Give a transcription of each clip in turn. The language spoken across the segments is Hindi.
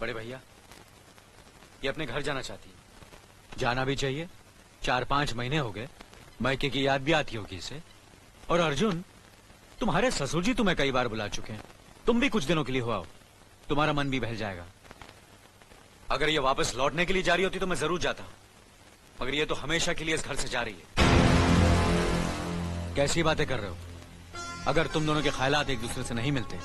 बड़े भैया, ये अपने घर जाना चाहती है। जाना भी चाहिए। 4-5 महीने हो गए, मायके की याद भी आती होगी इसे। और अर्जुन, तुम्हारे ससुर जी तुम्हें कई बार बुला चुके हैं। तुम भी कुछ दिनों के लिए हो आओ, तुम्हारा मन भी बहल जाएगा। अगर ये वापस लौटने के लिए जा रही होती तो मैं जरूर जाता, मगर ये तो हमेशा के लिए इस घर से जा रही है। कैसी बातें कर रहे हो? अगर तुम दोनों के ख्यालात एक दूसरे से नहीं मिलते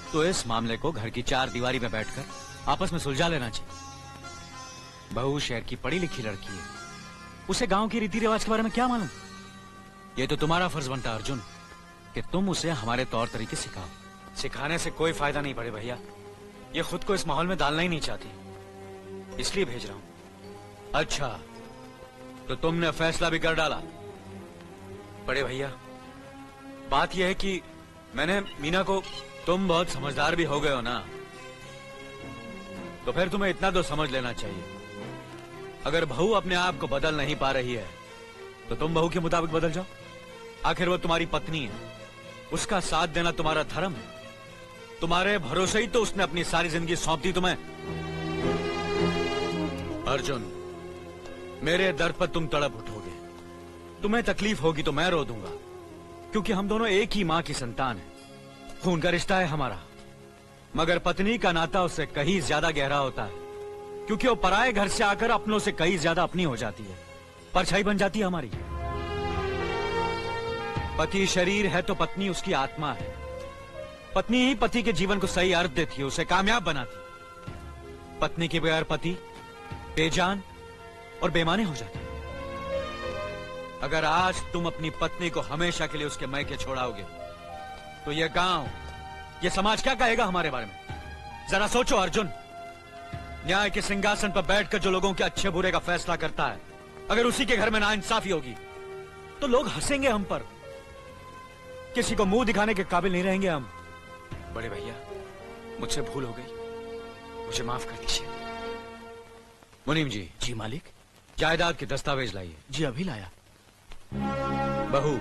तो इस मामले को घर की 4 दीवारी में बैठकर आपस में सुलझा लेना चाहिए। बहू शहर की पढ़ी लिखी लड़की है, उसे गांव की रीति रिवाज के बारे में क्या मालूम? ये तो तुम्हारा फर्ज बनता है अर्जुन कि तुम उसे हमारे तौर तरीके सिखाओ। सिखाने से कोई फायदा नहीं बड़े भैया, ये खुद को इस माहौल में डालना ही नहीं चाहती, इसलिए भेज रहा हूं। अच्छा, तो तुमने फैसला भी कर डाला? बड़े भैया, बात यह है कि मैंने मीना को... तुम बहुत समझदार भी हो गए हो ना, तो फिर तुम्हें इतना तो समझ लेना चाहिए, अगर बहू अपने आप को बदल नहीं पा रही है तो तुम बहू के मुताबिक बदल जाओ। आखिर वो तुम्हारी पत्नी है, उसका साथ देना तुम्हारा धर्म है। तुम्हारे भरोसे ही तो उसने अपनी सारी जिंदगी सौंप दी तुम्हें। अर्जुन, मेरे दर्द पर तुम तड़प उठोगे, तुम्हें तकलीफ होगी तो मैं रो दूंगा, क्योंकि हम दोनों एक ही मां की संतान हैं। खून का रिश्ता है हमारा, मगर पत्नी का नाता उससे कहीं ज्यादा गहरा होता है, क्योंकि वो पराये घर से आकर अपनों से कहीं ज्यादा अपनी हो जाती है, परछाई बन जाती है हमारी। पति शरीर है तो पत्नी उसकी आत्मा है। पत्नी ही पति के जीवन को सही अर्थ देती है, उसे कामयाब बनाती। पत्नी के बगैर पति बेजान और बेमाने हो जाते। अगर आज तुम अपनी पत्नी को हमेशा के लिए उसके मायके छोड़ाओगे तो यह गांव, यह समाज क्या कहेगा हमारे बारे में? जरा सोचो अर्जुन, न्याय के सिंहासन पर बैठकर जो लोगों के अच्छे बुरे का फैसला करता है, अगर उसी के घर में नाइंसाफी होगी तो लोग हंसेंगे हम पर, किसी को मुंह दिखाने के काबिल नहीं रहेंगे हम। बड़े भैया, मुझसे भूल हो गई, मुझे माफ कर दीजिए। मुनीम जी। जी मालिक। जायदाद के दस्तावेज लाइए। जी अभी लाया। बहू,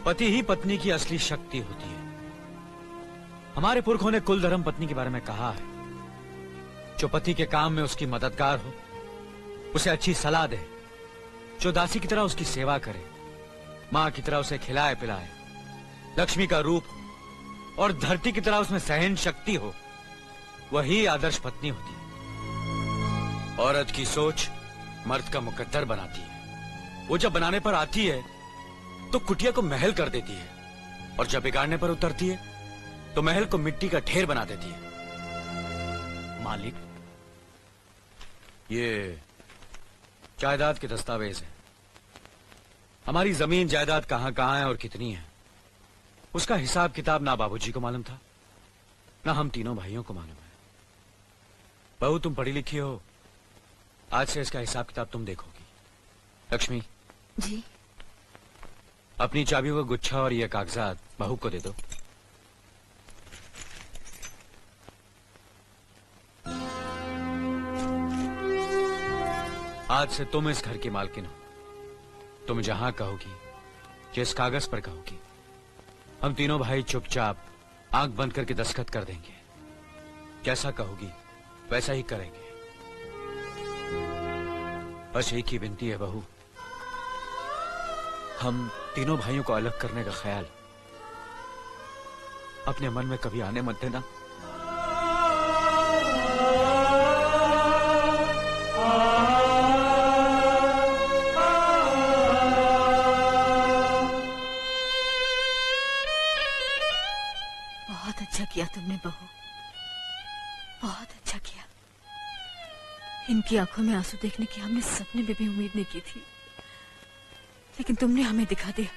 पति ही पत्नी की असली शक्ति होती है। हमारे पुरखों ने कुल धर्म पत्नी के बारे में कहा है, जो पति के काम में उसकी मददगार हो, उसे अच्छी सलाह दे, जो दासी की तरह उसकी सेवा करे, मां की तरह उसे खिलाए पिलाए, लक्ष्मी का रूप हो और धरती की तरह उसमें सहन शक्ति हो, वही आदर्श पत्नी होती है। औरत की सोच मर्द का मुकद्दर बनाती है। वो जब बनाने पर आती है तो कुटिया को महल कर देती है, और जब बिगाड़ने पर उतरती है तो महल को मिट्टी का ढेर बना देती है। मालिक, ये जायदाद के दस्तावेज है। हमारी जमीन जायदाद कहां कहां है और कितनी है, उसका हिसाब किताब ना बाबूजी को मालूम था, ना हम तीनों भाइयों को मालूम है। बहू, तुम पढ़ी लिखी हो, आज से इसका हिसाब किताब तुम देखोगी। लक्ष्मी जी। अपनी चाबियों का गुच्छा और ये कागजात बहू को दे दो। आज से तुम इस घर की मालकिन हो। तुम जहां कहोगी, जिस कागज पर कहोगी, हम तीनों भाई चुपचाप आंख बंद करके दस्तखत कर देंगे। जैसा कहोगी वैसा ही करेंगे। बस एक ही विनती है बहू, हम तीनों भाइयों को अलग करने का ख्याल अपने मन में कभी आने मत देना। बहुत अच्छा किया तुमने बहू, बहुत अच्छा किया। इनकी आंखों में आंसू देखने की हमने सपने में भी उम्मीद नहीं की थी, लेकिन तुमने हमें दिखा दिया।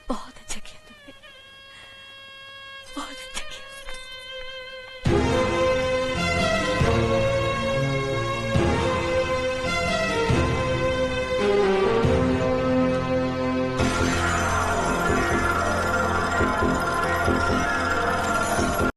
बहुत